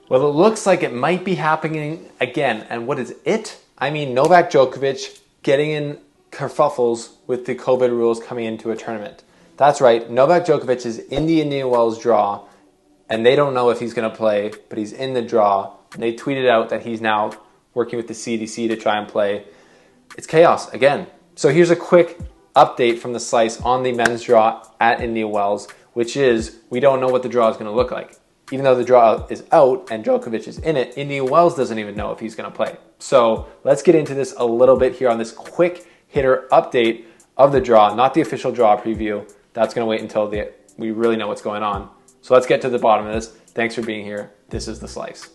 Well, it looks like it might be happening again. And what is it? I mean, Novak Djokovic getting in kerfuffles with the COVID rules coming into a tournament. That's right. Novak Djokovic is in the Indian Wells draw, and they don't know if he's going to play, but he's in the draw. And they tweeted out that he's now working with the CDC to try and play. It's chaos again. So here's a quick update from the Slice on the men's draw at Indian Wells, which is we don't know what the draw is going to look like. Even though the draw is out and Djokovic is in it, Indian Wells doesn't even know if he's going to play. So let's get into this a little bit here on this quick hitter update of the draw, not the official draw preview. That's going to wait until we really know what's going on. So let's get to the bottom of this. Thanks for being here. This is The Slice.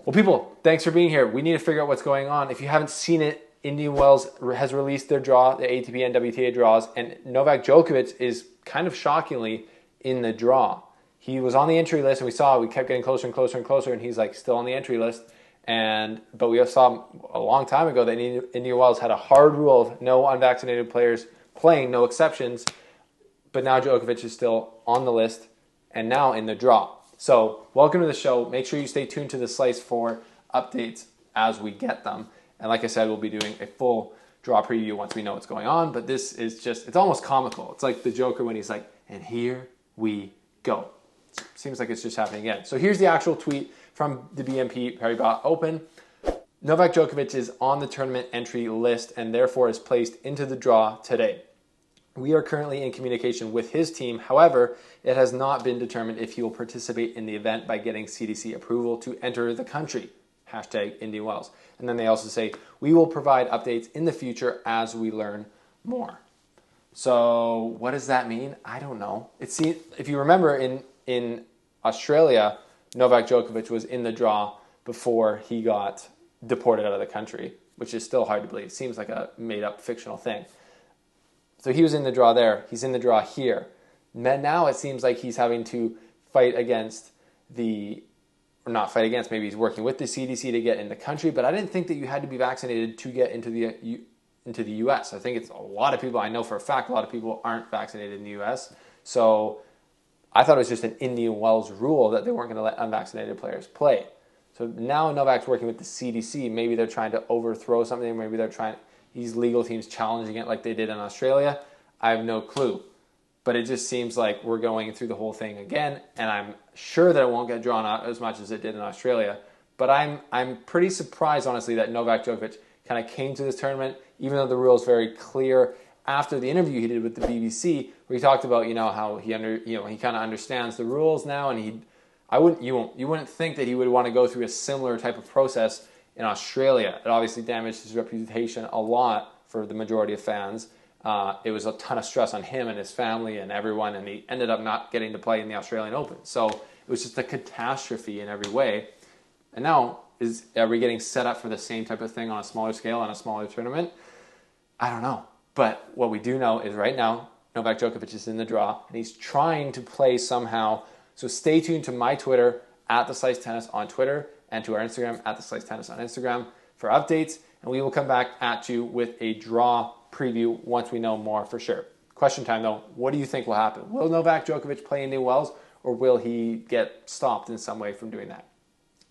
Well, people, thanks for being here. We need to figure out what's going on. If you haven't seen it, Indian Wells has released their draw, the ATP and WTA draws, and Novak Djokovic is kind of shockingly in the draw. He was on the entry list, and we kept getting closer and closer and closer, and he's like still on the entry list. But we saw a long time ago that Indian Wells had a hard rule of no unvaccinated players playing, no exceptions. But now Djokovic is still on the list and now in the draw. So welcome to the show. Make sure you stay tuned to The Slice for updates as we get them. And like I said, we'll be doing a full draw preview once we know what's going on. But this is just, it's almost comical. It's like the Joker when he's like, and here we go. Seems like it's just happening again. So here's the actual tweet from the BNP Paribas Open. Novak Djokovic is on the tournament entry list and therefore is placed into the draw today. We are currently in communication with his team. However, it has not been determined if he will participate in the event by getting CDC approval to enter the country. Hashtag Indian Wells. And then they also say, we will provide updates in the future as we learn more. So what does that mean? I don't know. If you remember in Australia, Novak Djokovic was in the draw before he got deported out of the country, which is still hard to believe. It seems like a made-up fictional thing. So he was in the draw there. He's in the draw here. Now it seems like he's having to fight against maybe he's working with the CDC to get in the country, but I didn't think that you had to be vaccinated to get into the U.S. I think it's a lot of people, I know for a fact a lot of people aren't vaccinated in the U.S. So I thought it was just an Indian Wells rule that they weren't going to let unvaccinated players play. So now Novak's working with the CDC. Maybe they're trying to overthrow something. Maybe these legal teams challenging it like they did in Australia. I have no clue. But it just seems like we're going through the whole thing again, and I'm sure that it won't get drawn out as much as it did in Australia. But I'm pretty surprised, honestly, that Novak Djokovic kind of came to this tournament, even though the rule is very clear. After the interview he did with the BBC, where he talked about how he kind of understands the rules now, and you wouldn't think that he would want to go through a similar type of process in Australia. It obviously damaged his reputation a lot for the majority of fans. It was a ton of stress on him and his family and everyone, and he ended up not getting to play in the Australian Open. So it was just a catastrophe in every way. And now, are we getting set up for the same type of thing on a smaller scale, on a smaller tournament? I don't know. But what we do know is right now, Novak Djokovic is in the draw, and he's trying to play somehow. So stay tuned to my Twitter, @TheSliceTennis on Twitter, and to our Instagram, @TheSliceTennis on Instagram for updates. And we will come back at you with a draw preview once we know more for sure. Question time though, what do you think will happen? Will Novak Djokovic play Indian Wells, or will he get stopped in some way from doing that?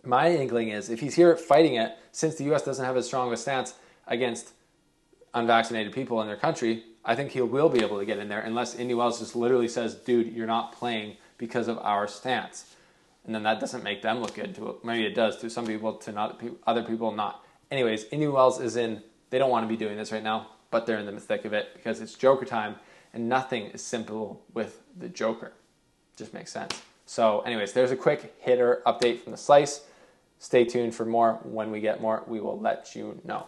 My inkling is if he's here fighting it, since the U.S. doesn't have as strong of a stance against unvaccinated people in their country, I think he will be able to get in there unless Indian Wells just literally says, dude, you're not playing because of our stance. And then that doesn't make them look good. Maybe it does to some people, to other people not. Anyways, Indian Wells is in, they don't want to be doing this right now, but they're in the thick of it because it's Joker time, and nothing is simple with the Joker. Just makes sense. So anyways, there's a quick hitter update from The Slice. Stay tuned for more. When we get more, we will let you know.